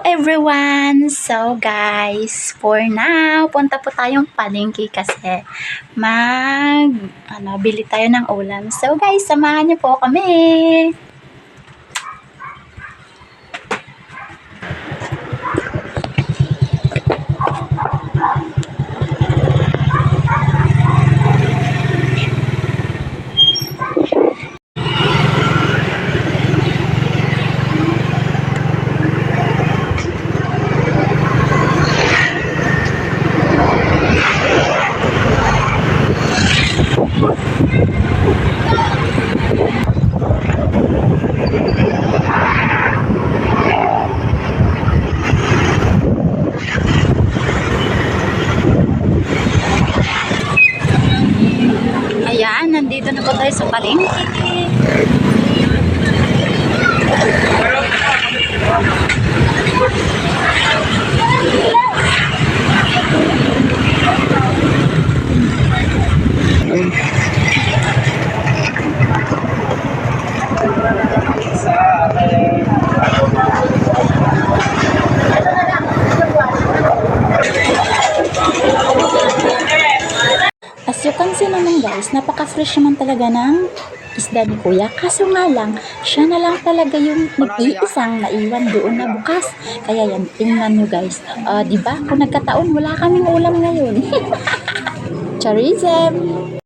everyone! So guys, for now, punta po tayong palengke kasi bili tayo ng ulam. So guys, samahan niyo po kami! Ayan, nandito na po tayo sa palengke. As you can see naman guys, napaka-fresh naman talaga ng isda ni Kuya. Kaso nga lang, siya na lang talaga yung nag-iisang naiwan doon na bukas. Kaya yan, tingnan nyo guys. Diba? Kung nagkataon, wala kaming ulam ngayon. Charism!